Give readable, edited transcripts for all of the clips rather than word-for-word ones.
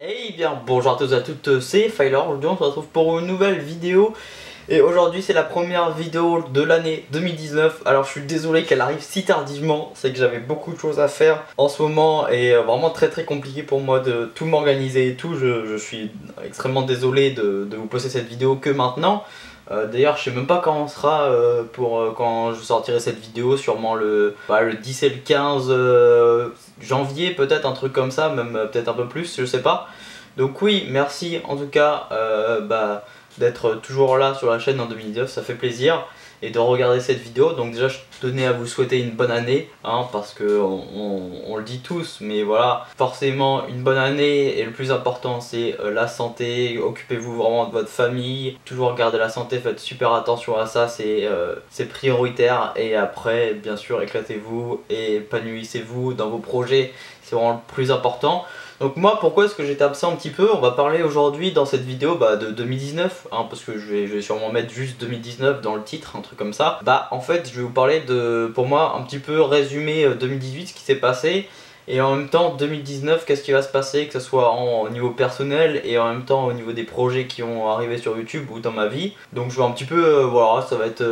Hey bien, bonjour à tous et à toutes, c'est Filer. Aujourd'hui on se retrouve pour une nouvelle vidéo. Et aujourd'hui c'est la première vidéo de l'année 2019. Alors je suis désolé qu'elle arrive si tardivement. C'est que j'avais beaucoup de choses à faire en ce moment. Et vraiment très compliqué pour moi de tout m'organiser et tout. Je suis extrêmement désolé de vous poster cette vidéo que maintenant. D'ailleurs je sais même pas quand on sera quand je sortirai cette vidéo. Sûrement le 10 et le 15 janvier peut-être, un truc comme ça. Même peut-être un peu plus, je sais pas. Donc oui, merci en tout cas d'être toujours là sur la chaîne en 2019, ça fait plaisir. Et de regarder cette vidéo. Donc déjà je tenais à vous souhaiter une bonne année, hein, parce que on le dit tous, mais voilà, forcément une bonne année. Et le plus important c'est la santé. Occupez-vous vraiment de votre famille, toujours garder la santé, faites super attention à ça, c'est prioritaire. Et après bien sûr éclatez-vous et épanouissez-vous dans vos projets, c'est vraiment le plus important. Donc moi, pourquoi est-ce que j'étais absent un petit peu? On va parler aujourd'hui dans cette vidéo de 2019, hein, parce que je vais sûrement mettre juste 2019 dans le titre, un truc comme ça. En fait je vais vous parler de, pour moi, un petit peu résumer 2018, ce qui s'est passé. Et en même temps 2019, qu'est-ce qui va se passer, que ce soit au niveau personnel et en même temps au niveau des projets qui vont arriver sur YouTube ou dans ma vie. Donc je vais un petit peu, voilà, ça va être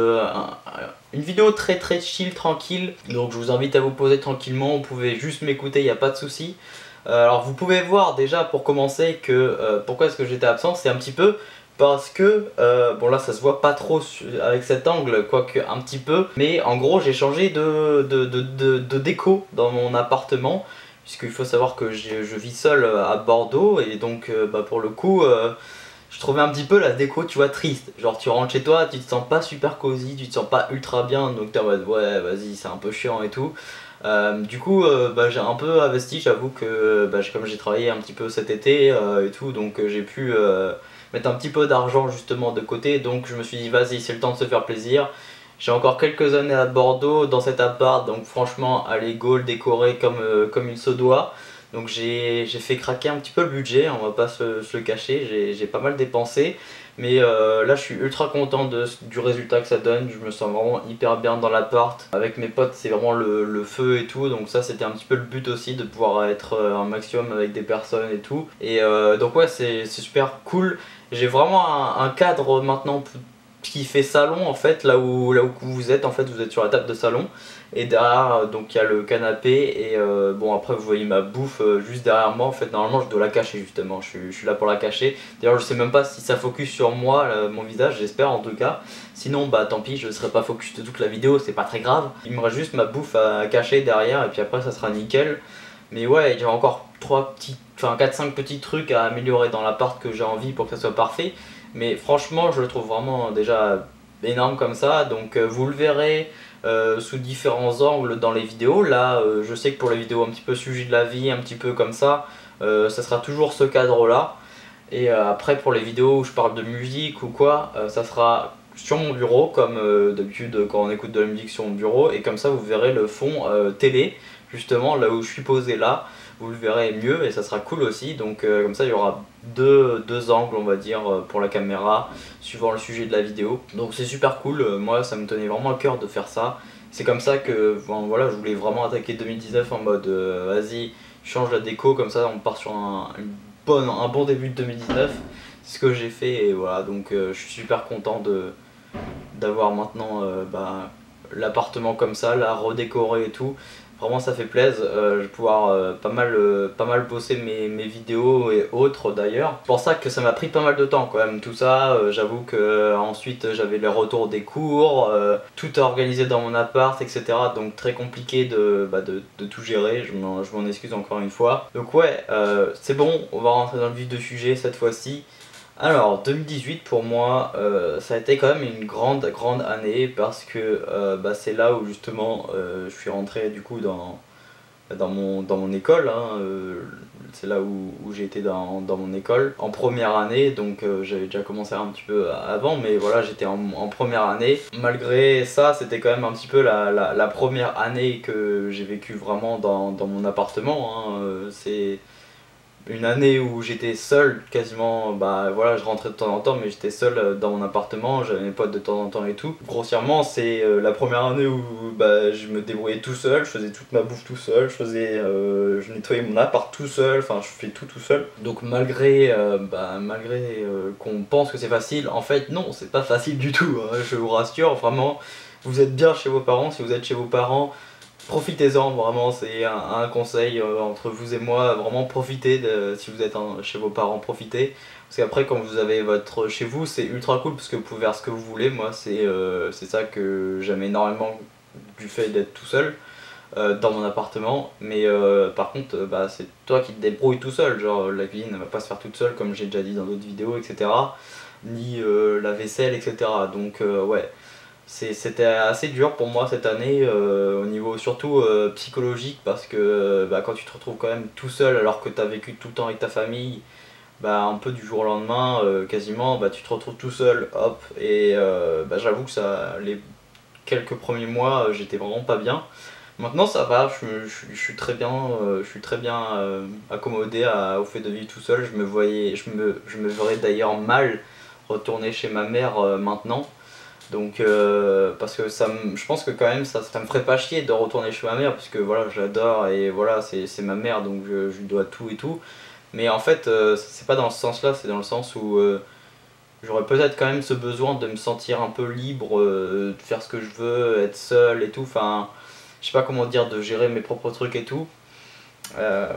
une vidéo très chill, tranquille. Donc je vous invite à vous poser tranquillement, vous pouvez juste m'écouter, il n'y a pas de souci. Alors vous pouvez voir déjà pour commencer que pourquoi est-ce que j'étais absent, c'est un petit peu parce que, bon là ça se voit pas trop avec cet angle, quoique un petit peu, mais en gros j'ai changé de déco dans mon appartement, puisqu'il faut savoir que je vis seul à Bordeaux. Et donc pour le coup je trouvais un petit peu la déco, tu vois, triste. Genre tu rentres chez toi, tu te sens pas super cosy, tu te sens pas ultra bien, donc t'es en mode ouais vas-y c'est un peu chiant et tout. Du coup j'ai un peu investi, j'avoue que comme j'ai travaillé un petit peu cet été et tout, donc j'ai pu mettre un petit peu d'argent justement de côté. Donc je me suis dit vas-y c'est le temps de se faire plaisir. J'ai encore quelques années à Bordeaux dans cet appart, donc franchement allez go le décorer comme il se doit. Donc j'ai fait craquer un petit peu le budget, on va pas se le cacher, j'ai pas mal dépensé. Mais là je suis ultra content du résultat que ça donne, je me sens vraiment hyper bien dans l'appart. Avec mes potes c'est vraiment le feu et tout, donc ça c'était un petit peu le but aussi, de pouvoir être un maximum avec des personnes et tout. Et donc ouais c'est super cool. J'ai vraiment un cadre maintenant qui fait salon en fait, là où vous êtes, en fait vous êtes sur la table de salon. Et derrière donc il y a le canapé. Et bon après vous voyez ma bouffe juste derrière moi. En fait normalement je dois la cacher justement, je suis là pour la cacher. D'ailleurs je sais même pas si ça focus sur moi, mon visage, j'espère en tout cas. Sinon bah tant pis, je serai pas focus de toute la vidéo, c'est pas très grave. Il me reste juste ma bouffe à cacher derrière et puis après ça sera nickel. Mais ouais, j'ai encore 4-5 petits trucs à améliorer dans l'appart que j'ai envie pour que ça soit parfait. Mais franchement je le trouve vraiment déjà énorme comme ça. Donc vous le verrez sous différents angles dans les vidéos. Là je sais que pour les vidéos un petit peu sujet de la vie, un petit peu comme ça sera toujours ce cadre là. Et après pour les vidéos où je parle de musique ou quoi, ça sera sur mon bureau comme d'habitude quand on écoute de la musique sur mon bureau. Et comme ça vous verrez le fond télé, justement là où je suis posé là, vous le verrez mieux et ça sera cool aussi. Donc comme ça il y aura deux angles on va dire pour la caméra suivant le sujet de la vidéo. Donc c'est super cool, moi ça me tenait vraiment à cœur de faire ça. C'est comme ça que voilà, je voulais vraiment attaquer 2019 en mode vas-y change la déco, comme ça on part sur un bon début de 2019. C'est ce que j'ai fait et voilà, donc je suis super content d'avoir maintenant l'appartement comme ça, la redécoré et tout. Vraiment ça fait plaisir, je vais pouvoir pas mal bosser mes vidéos et autres d'ailleurs. C'est pour ça que ça m'a pris pas mal de temps quand même tout ça. J'avoue que ensuite j'avais les retours des cours, tout organisé dans mon appart, etc. Donc très compliqué de tout gérer, je m'en excuse encore une fois. Donc ouais, c'est bon, on va rentrer dans le vif du sujet cette fois-ci. Alors 2018 pour moi ça a été quand même une grande année, parce que c'est là où justement je suis rentré du coup dans mon école, hein, c'est là où j'ai été dans mon école en première année. Donc j'avais déjà commencé un petit peu avant, mais voilà j'étais en première année. Malgré ça c'était quand même un petit peu la première année que j'ai vécu vraiment dans mon appartement, hein. une année où j'étais seul quasiment, bah voilà, je rentrais de temps en temps mais j'étais seul dans mon appartement, j'avais mes potes de temps en temps et tout. Grossièrement c'est la première année où bah, je me débrouillais tout seul, je faisais toute ma bouffe tout seul, je nettoyais mon appart tout seul, enfin je fais tout seul. Donc malgré qu'on pense que c'est facile, en fait non, c'est pas facile du tout, hein, je vous rassure, vraiment, vous êtes bien chez vos parents, si vous êtes chez vos parents, profitez-en, vraiment, c'est un conseil entre vous et moi, vraiment profitez si vous êtes chez vos parents, profitez. Parce qu'après quand vous avez votre chez vous, c'est ultra cool parce que vous pouvez faire ce que vous voulez. Moi c'est ça que j'aime énormément du fait d'être tout seul dans mon appartement. Mais par contre bah, c'est toi qui te débrouilles tout seul, genre la cuisine ne va pas se faire toute seule comme j'ai déjà dit dans d'autres vidéos, etc. Ni la vaisselle, etc. Donc ouais. C'était assez dur pour moi cette année, au niveau surtout psychologique, parce que bah, quand tu te retrouves quand même tout seul alors que tu as vécu tout le temps avec ta famille, bah, un peu du jour au lendemain, quasiment, bah, tu te retrouves tout seul, hop, et bah, j'avoue que les quelques premiers mois, j'étais vraiment pas bien. Maintenant ça va, je suis très bien, accommodé au fait de vivre tout seul. Je me verrais d'ailleurs mal retourner chez ma mère maintenant. Donc parce que je pense que quand même ça me ferait pas chier de retourner chez ma mère parce que voilà je l'adore et voilà c'est ma mère donc je lui dois tout et tout. Mais en fait c'est pas dans ce sens là, c'est dans le sens où j'aurais peut-être quand même ce besoin de me sentir un peu libre, de faire ce que je veux, être seul et tout. Enfin je sais pas comment dire, de gérer mes propres trucs et tout. Euh,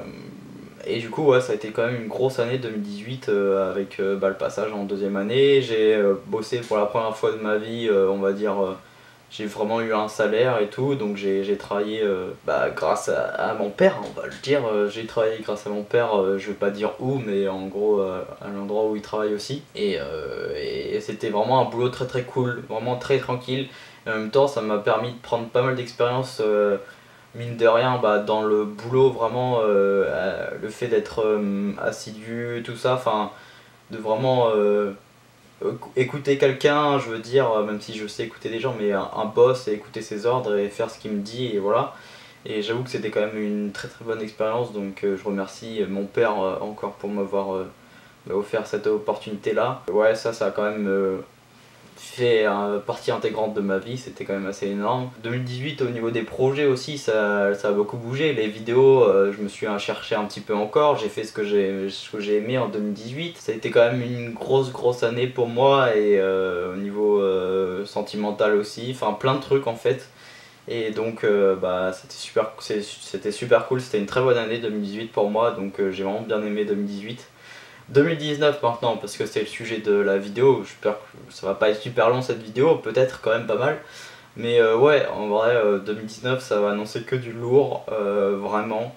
et du coup, ouais, ça a été quand même une grosse année 2018 avec bah, le passage en deuxième année. J'ai bossé pour la première fois de ma vie, on va dire, j'ai vraiment eu un salaire et tout, donc j'ai travaillé bah, grâce à mon père, on va le dire. J'ai travaillé grâce à mon père, je vais pas dire où, mais en gros à l'endroit où il travaille aussi. Et c'était vraiment un boulot très très cool, vraiment très tranquille. Et en même temps, ça m'a permis de prendre pas mal d'expérience mine de rien bah, dans le boulot vraiment le fait d'être assidu tout ça, enfin de vraiment écouter quelqu'un, je veux dire, même si je sais écouter des gens, mais un boss et écouter ses ordres et faire ce qu'il me dit et voilà. Et j'avoue que c'était quand même une très très bonne expérience, donc je remercie mon père encore pour m'avoir offert cette opportunité là. Ouais, ça a quand même fait partie intégrante de ma vie, c'était quand même assez énorme. 2018 au niveau des projets aussi, ça a beaucoup bougé. Les vidéos, je me suis cherché un petit peu encore, j'ai fait ce que j'ai aimé en 2018. Ça a été quand même une grosse année pour moi et au niveau sentimental aussi, enfin plein de trucs en fait. Et donc bah, c'était super cool, c'était une très bonne année 2018 pour moi, donc j'ai vraiment bien aimé 2018. 2019 maintenant parce que c'est le sujet de la vidéo, j'espère que ça va pas être super long cette vidéo, peut-être quand même pas mal. Mais ouais, en vrai 2019 ça va annoncer que du lourd, vraiment.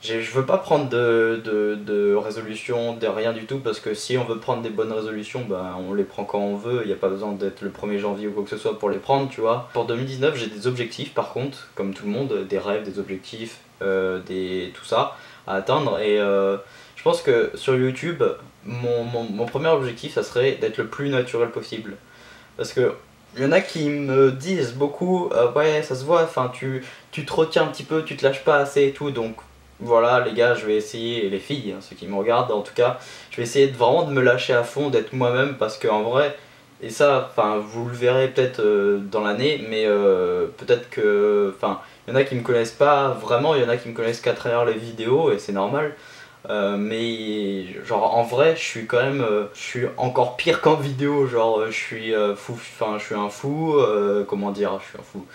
Je veux pas prendre de résolution, de rien du tout, parce que si on veut prendre des bonnes résolutions, ben, on les prend quand on veut, il n'y a pas besoin d'être le 1er janvier ou quoi que ce soit pour les prendre, tu vois. Pour 2019 j'ai des objectifs par contre, comme tout le monde, des rêves, des objectifs, tout ça à atteindre. Et je pense que sur YouTube, mon premier objectif ça serait d'être le plus naturel possible. Parce que il y en a qui me disent beaucoup, ouais ça se voit, enfin tu te retiens un petit peu, tu te lâches pas assez et tout, donc voilà les gars, je vais essayer, et les filles, hein, ceux qui me regardent en tout cas, je vais essayer vraiment de me lâcher à fond, d'être moi-même, parce qu'en vrai, et ça, enfin vous le verrez peut-être dans l'année, mais peut-être que, enfin il y en a qui me connaissent pas vraiment, il y en a qui me connaissent qu'à travers les vidéos, et c'est normal. Mais genre en vrai je suis quand même je suis encore pire qu'en vidéo, genre je suis fou, enfin je suis un fou, comment dire, je suis un fou.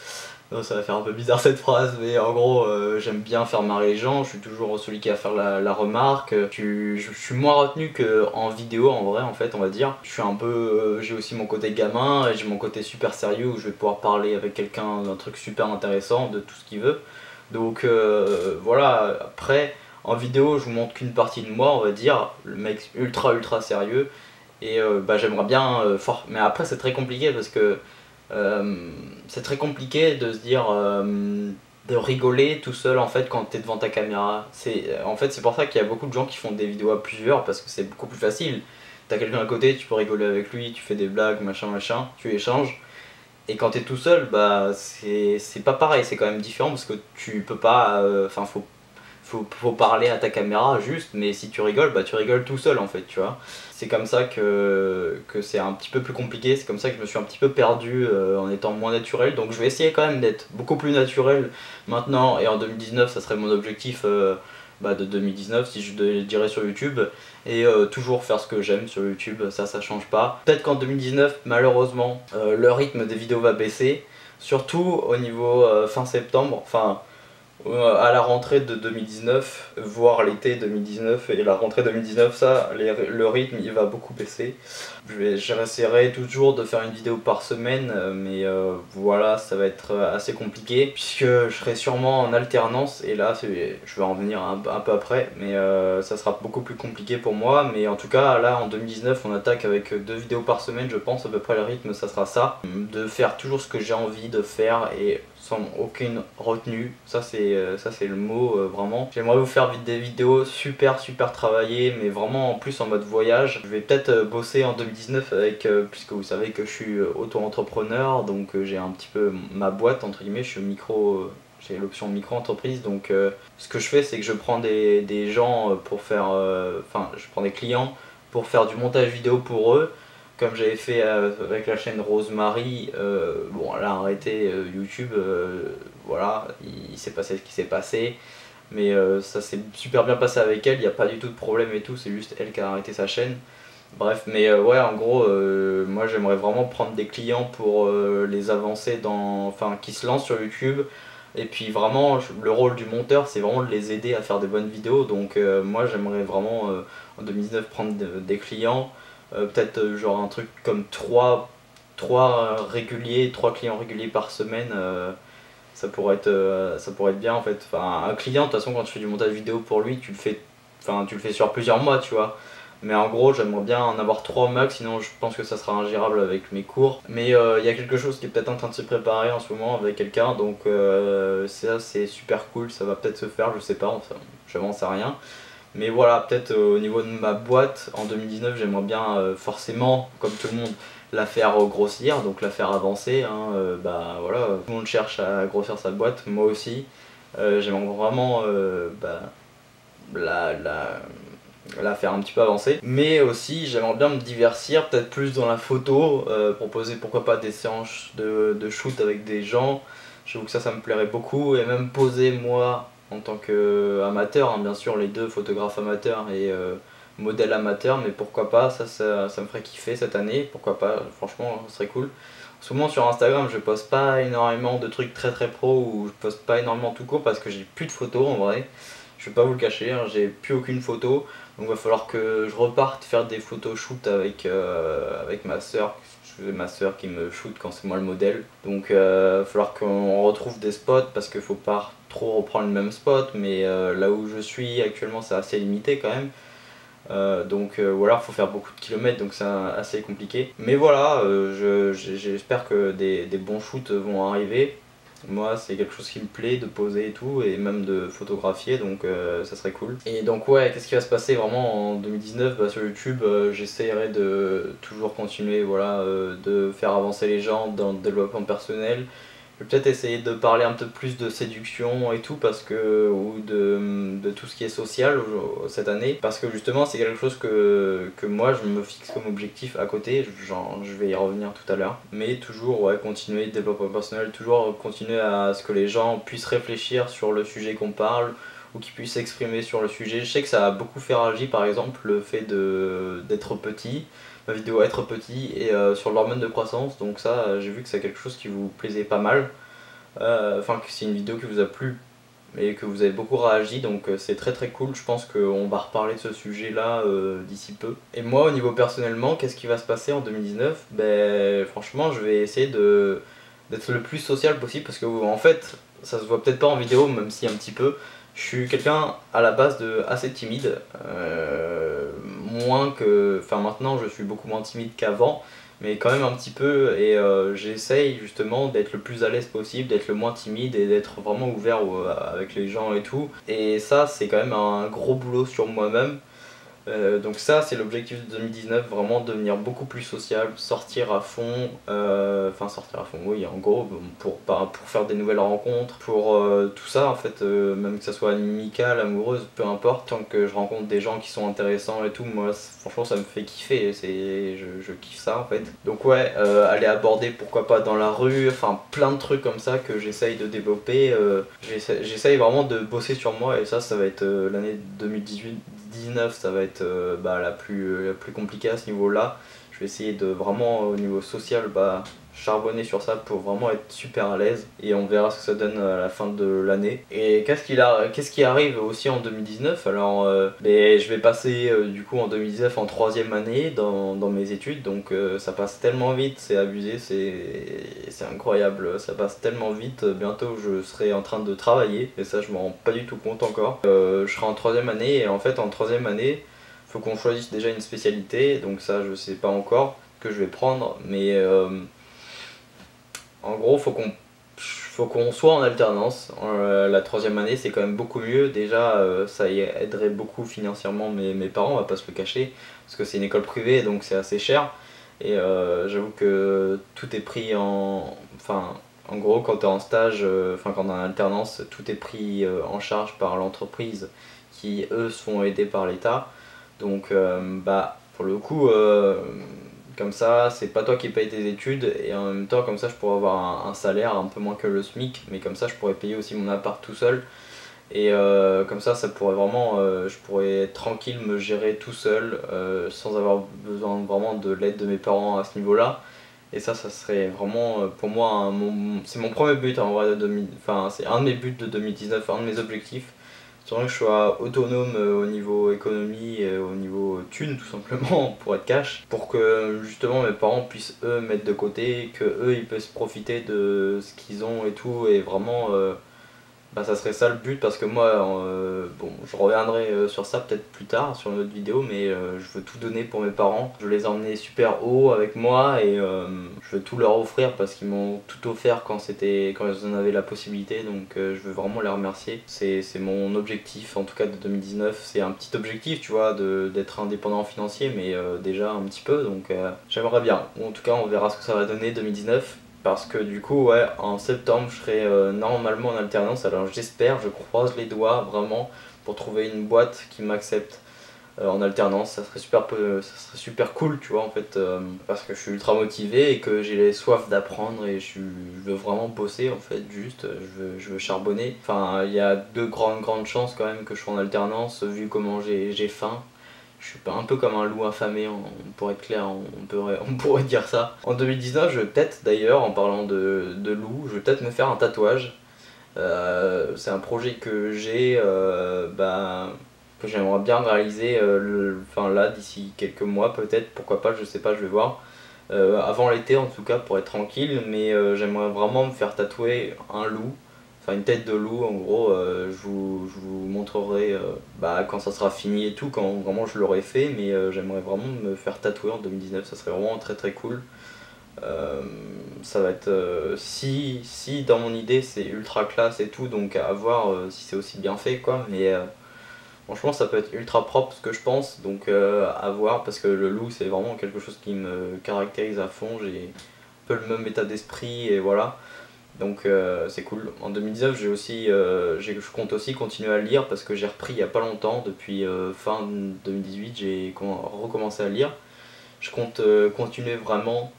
Non, ça va faire un peu bizarre cette phrase, mais en gros j'aime bien faire marrer les gens, je suis toujours celui qui va faire la remarque, je suis moins retenu qu'en vidéo en vrai en fait on va dire. Je suis un peu, j'ai aussi mon côté gamin et j'ai mon côté super sérieux où je vais pouvoir parler avec quelqu'un d'un truc super intéressant, de tout ce qu'il veut. Donc voilà, après en vidéo je vous montre qu'une partie de moi on va dire, le mec ultra sérieux. Et bah, j'aimerais bien fort, mais après c'est très compliqué parce que c'est très compliqué de se dire de rigoler tout seul en fait quand t'es devant ta caméra. En fait c'est pour ça qu'il y a beaucoup de gens qui font des vidéos à plusieurs parce que c'est beaucoup plus facile. T'as quelqu'un à côté, tu peux rigoler avec lui, tu fais des blagues, machin, tu échanges. Et quand t'es tout seul, bah c'est pas pareil, c'est quand même différent parce que tu peux pas. Enfin, faut parler à ta caméra juste, mais si tu rigoles, bah tu rigoles tout seul en fait, tu vois. C'est comme ça que c'est un petit peu plus compliqué, c'est comme ça que je me suis un petit peu perdu en étant moins naturel. Donc je vais essayer quand même d'être beaucoup plus naturel maintenant, et en 2019 ça serait mon objectif de 2019 si je le dirais sur YouTube, et toujours faire ce que j'aime sur YouTube, ça change pas. Peut-être qu'en 2019 malheureusement le rythme des vidéos va baisser, surtout au niveau fin septembre, enfin à la rentrée de 2019, voire l'été 2019 et la rentrée 2019, ça, le rythme il va beaucoup baisser. J'essaierai toujours de faire une vidéo par semaine, mais voilà, ça va être assez compliqué puisque je serai sûrement en alternance, et là je vais en venir un peu après, mais ça sera beaucoup plus compliqué pour moi. Mais en tout cas là en 2019 on attaque avec 2 vidéos par semaine, je pense à peu près le rythme ça sera ça, de faire toujours ce que j'ai envie de faire et sans aucune retenue. Ça c'est le mot vraiment. J'aimerais vous faire des vidéos super travaillées, mais vraiment en plus en mode voyage. Je vais peut-être bosser en 2019 avec, puisque vous savez que je suis auto-entrepreneur, donc j'ai un petit peu ma boîte entre guillemets, je suis j'ai l'option micro-entreprise, donc ce que je fais c'est que je prends des gens pour faire, enfin je prends des clients pour faire du montage vidéo pour eux, comme j'avais fait avec la chaîne Rosemary. Bon, elle a arrêté YouTube, voilà, il s'est passé ce qui s'est passé, mais ça s'est super bien passé avec elle, il n'y a pas du tout de problème et tout, c'est juste elle qui a arrêté sa chaîne. Bref, mais ouais, en gros, moi j'aimerais vraiment prendre des clients pour les avancer enfin, qui se lancent sur YouTube. Et puis vraiment, le rôle du monteur, c'est vraiment de les aider à faire des bonnes vidéos. Donc moi j'aimerais vraiment en 2019 prendre des clients. Peut-être genre un truc comme 3 clients réguliers par semaine, ça pourrait être bien en fait. Enfin, un client, de toute façon quand tu fais du montage vidéo pour lui, tu le fais sur plusieurs mois, tu vois. Mais en gros j'aimerais bien en avoir 3 max, sinon je pense que ça sera ingérable avec mes cours. Mais il y a quelque chose qui est peut-être en train de se préparer en ce moment avec quelqu'un, donc ça c'est super cool, ça va peut-être se faire, je sais pas, enfin, j'avance à rien. Mais voilà, peut-être au niveau de ma boîte, en 2019, j'aimerais bien forcément, comme tout le monde, la faire grossir, donc la faire avancer. Hein, bah voilà, tout le monde cherche à grossir sa boîte, moi aussi. J'aimerais vraiment la, la, la faire un petit peu avancer. Mais aussi, j'aimerais bien me divertir, peut-être plus dans la photo, proposer pourquoi pas des séances de shoot avec des gens. J'avoue que ça me plairait beaucoup, et même poser moi en tant qu'amateur, hein, bien sûr les deux, photographe amateur et modèle amateur, mais pourquoi pas, ça me ferait kiffer cette année, pourquoi pas, franchement ce serait cool. Souvent sur Instagram je poste pas énormément de trucs très pro, ou je poste pas énormément tout court parce que j'ai plus de photos en vrai, je vais pas vous le cacher, hein, j'ai plus aucune photo, donc il va falloir que je reparte faire des photos shoot avec ma soeur. C'est ma soeur qui me shoot quand c'est moi le modèle, donc il va falloir qu'on retrouve des spots parce qu'il faut pas trop reprendre le même spot, mais là où je suis actuellement c'est assez limité quand même. Ou alors il faut faire beaucoup de kilomètres, donc c'est assez compliqué. Mais voilà, j'espère que des bons shoots vont arriver. Moi c'est quelque chose qui me plaît de poser et tout, et même de photographier, donc ça serait cool. Et donc ouais, qu'est-ce qui va se passer vraiment en 2019 sur YouTube, j'essaierai de toujours continuer, voilà, de faire avancer les gens dans le développement personnel. Je vais peut-être essayer de parler un peu plus de séduction et tout, ou de tout ce qui est social cette année, parce que justement c'est quelque chose que moi je me fixe comme objectif à côté, genre, je vais y revenir tout à l'heure. Mais toujours ouais, continuer le développement personnel, toujours continuer à ce que les gens puissent réfléchir sur le sujet qu'on parle, ou qu'ils puissent s'exprimer sur le sujet. Je sais que ça a beaucoup fait réagir par exemple le fait d'être petit, ma vidéo être petit, et sur l'hormone de croissance, donc ça j'ai vu que c'est quelque chose qui vous plaisait pas mal, enfin que c'est une vidéo qui vous a plu et que vous avez beaucoup réagi, donc c'est très cool. Je pense qu'on va reparler de ce sujet là d'ici peu. Et moi au niveau personnellement, qu'est-ce qui va se passer en 2019? Ben franchement je vais essayer d'être le plus social possible, parce que en fait ça se voit peut-être pas en vidéo, même si un petit peu. Je suis quelqu'un à la base de assez timide, enfin maintenant je suis beaucoup moins timide qu'avant, mais quand même un petit peu, et j'essaye justement d'être le plus à l'aise possible, d'être le moins timide et d'être vraiment ouvert avec les gens et tout. Et ça c'est quand même un gros boulot sur moi-même, Donc ça c'est l'objectif de 2019, vraiment devenir beaucoup plus sociable, sortir à fond, enfin sortir à fond, oui en gros, pour faire des nouvelles rencontres, pour tout ça en fait, même que ça soit amical, amoureuse, peu importe, tant que je rencontre des gens qui sont intéressants et tout, moi franchement ça me fait kiffer, je kiffe ça en fait. Donc ouais, aller aborder pourquoi pas dans la rue, enfin plein de trucs comme ça que j'essaye de développer, j'essaye vraiment de bosser sur moi et ça va être l'année 2018-19, ça va être la plus compliquée à ce niveau-là. Je vais essayer de vraiment au niveau social charbonner sur ça pour vraiment être super à l'aise et on verra ce que ça donne à la fin de l'année. Et qu'est-ce qui arrive aussi en 2019? Alors je vais passer du coup en 2019 en troisième année dans mes études, donc ça passe tellement vite, c'est abusé, c'est incroyable, ça passe tellement vite. Bientôt je serai en train de travailler et ça je m'en rends pas du tout compte encore. Je serai en troisième année et en fait en troisième année faut qu'on choisisse déjà une spécialité, donc ça je sais pas encore que je vais prendre, mais en gros faut qu'on soit en alternance. La troisième année c'est quand même beaucoup mieux, déjà ça y aiderait beaucoup financièrement mes parents, on va pas se le cacher, parce que c'est une école privée donc c'est assez cher, et j'avoue que tout est pris en gros quand t'es en stage, quand t'es en alternance, tout est pris en charge par l'entreprise qui eux se font aider par l'État. Donc pour le coup, comme ça, c'est pas toi qui payes tes études et en même temps comme ça je pourrais avoir un salaire un peu moins que le SMIC, mais comme ça je pourrais payer aussi mon appart tout seul. Et comme ça pourrait vraiment, je pourrais être tranquille, me gérer tout seul, sans avoir besoin vraiment de l'aide de mes parents à ce niveau-là. Et ça serait vraiment pour moi, c'est mon premier but en vrai c'est un de mes buts de 2019, un de mes objectifs. C'est vrai que je sois autonome au niveau économie, au niveau thune tout simplement, pour être cash, pour que justement mes parents puissent eux mettre de côté, que eux ils puissent profiter de ce qu'ils ont et tout, et vraiment ça serait ça le but, parce que moi, bon, je reviendrai sur ça peut-être plus tard sur une autre vidéo, mais je veux tout donner pour mes parents. Je veux les emmener super haut avec moi et je veux tout leur offrir parce qu'ils m'ont tout offert quand ils en avaient la possibilité, donc je veux vraiment les remercier. C'est mon objectif en tout cas de 2019, c'est un petit objectif tu vois, d'être indépendant financier, mais déjà un petit peu, donc j'aimerais bien. En tout cas on verra ce que ça va donner 2019. Parce que du coup, ouais, en septembre, je serai normalement en alternance. Alors j'espère, je croise les doigts vraiment pour trouver une boîte qui m'accepte en alternance. Ça serait super cool, tu vois, en fait, parce que je suis ultra motivé et que j'ai soif d'apprendre et je veux vraiment bosser, en fait, juste, je veux charbonner. Enfin, il y a de grandes chances quand même que je sois en alternance, vu comment j'ai faim. Je suis pas un peu comme un loup affamé, pour être clair, on pourrait dire ça. En 2019, je vais peut-être d'ailleurs, en parlant de loup, je vais peut-être me faire un tatouage. C'est un projet que j'ai, que j'aimerais bien réaliser là d'ici quelques mois peut-être, pourquoi pas, je sais pas, je vais voir. Avant l'été en tout cas pour être tranquille, mais j'aimerais vraiment me faire tatouer un loup. Enfin une tête de loup en gros, je vous montrerai quand ça sera fini et tout, quand vraiment je l'aurai fait, mais j'aimerais vraiment me faire tatouer en 2019, ça serait vraiment très cool. Ça va être, si dans mon idée c'est ultra classe et tout, donc à voir si c'est aussi bien fait quoi, mais franchement ça peut être ultra propre ce que je pense, donc à voir, parce que le loup c'est vraiment quelque chose qui me caractérise à fond, j'ai un peu le même état d'esprit et voilà. Donc c'est cool. En 2019 je compte aussi continuer à lire parce que j'ai repris il y a pas longtemps, depuis fin 2018 j'ai recommencé à lire. Je compte continuer vraiment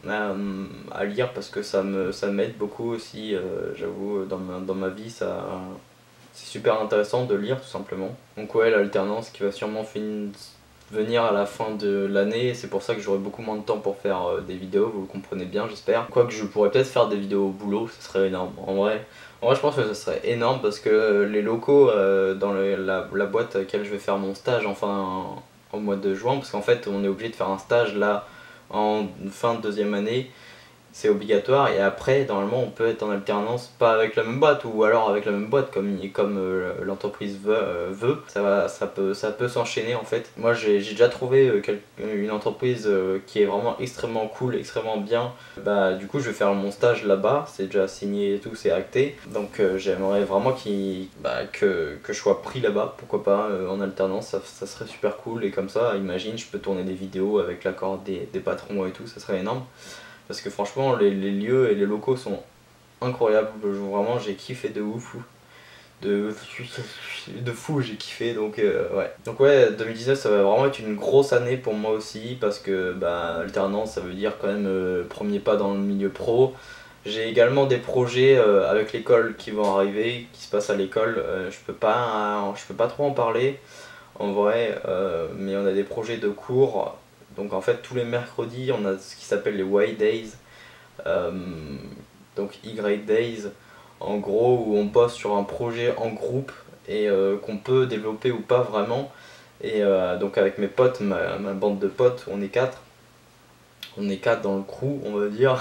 à lire parce que ça m'aide beaucoup aussi, j'avoue, dans ma vie, c'est super intéressant de lire tout simplement. Donc ouais, l'alternance qui va sûrement venir à la fin de l'année, c'est pour ça que j'aurai beaucoup moins de temps pour faire des vidéos, vous le comprenez bien j'espère. Quoique je pourrais peut-être faire des vidéos au boulot, ce serait énorme. En vrai je pense que ce serait énorme parce que les locaux dans la boîte à laquelle je vais faire mon stage en mois de juin, parce qu'en fait on est obligé de faire un stage là en fin de deuxième année, c'est obligatoire, et après normalement on peut être en alternance pas avec la même boîte ou alors avec la même boîte comme l'entreprise veut. Ça peut s'enchaîner en fait. Moi j'ai déjà trouvé une entreprise qui est vraiment extrêmement cool, extrêmement bien. Bah du coup je vais faire mon stage là-bas, c'est déjà signé et tout, c'est acté. Donc j'aimerais vraiment que je sois pris là-bas, pourquoi pas en alternance, ça serait super cool. Et comme ça, imagine, je peux tourner des vidéos avec l'accord des patrons et tout, ça serait énorme. Parce que franchement, les lieux et les locaux sont incroyables. Vraiment, j'ai kiffé de ouf. De fou, j'ai kiffé. Donc, ouais. Donc, ouais, 2019, ça va vraiment être une grosse année pour moi aussi. Parce que, bah, alternance, ça veut dire quand même premier pas dans le milieu pro. J'ai également des projets avec l'école qui vont arriver, qui se passent à l'école. Je peux pas trop en parler en vrai, mais on a des projets de cours. Donc en fait tous les mercredis on a ce qui s'appelle les Y Days, euh, donc Y Days, en gros où on bosse sur un projet en groupe et qu'on peut développer ou pas vraiment. Et donc avec mes potes, ma bande de potes, on est quatre dans le crew on va dire.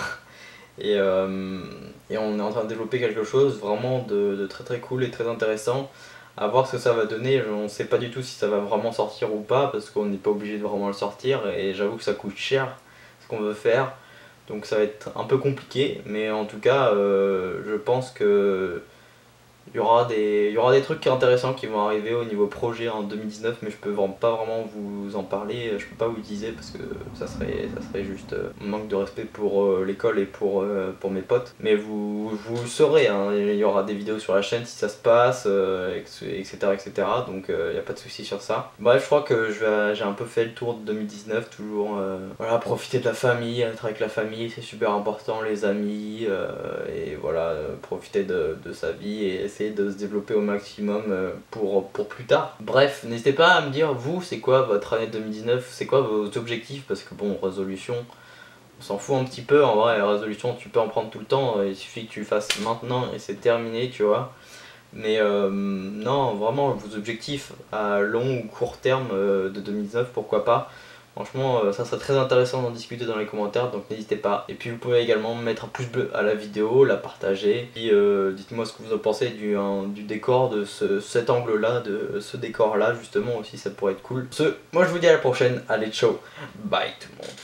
Et on est en train de développer quelque chose vraiment de très très cool et très intéressant. À voir ce que ça va donner, on ne sait pas du tout si ça va vraiment sortir ou pas parce qu'on n'est pas obligé de vraiment le sortir et j'avoue que ça coûte cher ce qu'on veut faire. Donc ça va être un peu compliqué, mais en tout cas je pense que il y aura des trucs intéressants qui vont arriver au niveau projet en 2019, mais je peux pas vraiment vous en parler, je peux pas vous le dire parce que ça serait juste un manque de respect pour l'école et pour mes potes. Mais vous le saurez, hein, il y aura des vidéos sur la chaîne si ça se passe, etc. etc. Donc il n'y a pas de souci sur ça. Bref, je crois que j'ai un peu fait le tour de 2019, toujours voilà, profiter de la famille, être avec la famille, c'est super important, les amis, et voilà, profiter de sa vie et essayer de se développer au maximum pour plus tard. Bref, n'hésitez pas à me dire, vous, c'est quoi votre année 2019, c'est quoi vos objectifs, parce que bon, résolution, on s'en fout un petit peu, en vrai, la résolution, tu peux en prendre tout le temps, il suffit que tu le fasses maintenant et c'est terminé, tu vois. Mais non, vraiment, vos objectifs à long ou court terme de 2019, pourquoi pas. Franchement, ça serait très intéressant d'en discuter dans les commentaires, donc n'hésitez pas. Et puis vous pouvez également mettre un pouce bleu à la vidéo, la partager. Et dites-moi ce que vous en pensez du décor, de cet angle-là, de ce décor-là, justement aussi, ça pourrait être cool. Moi je vous dis à la prochaine, allez ciao, bye tout le monde.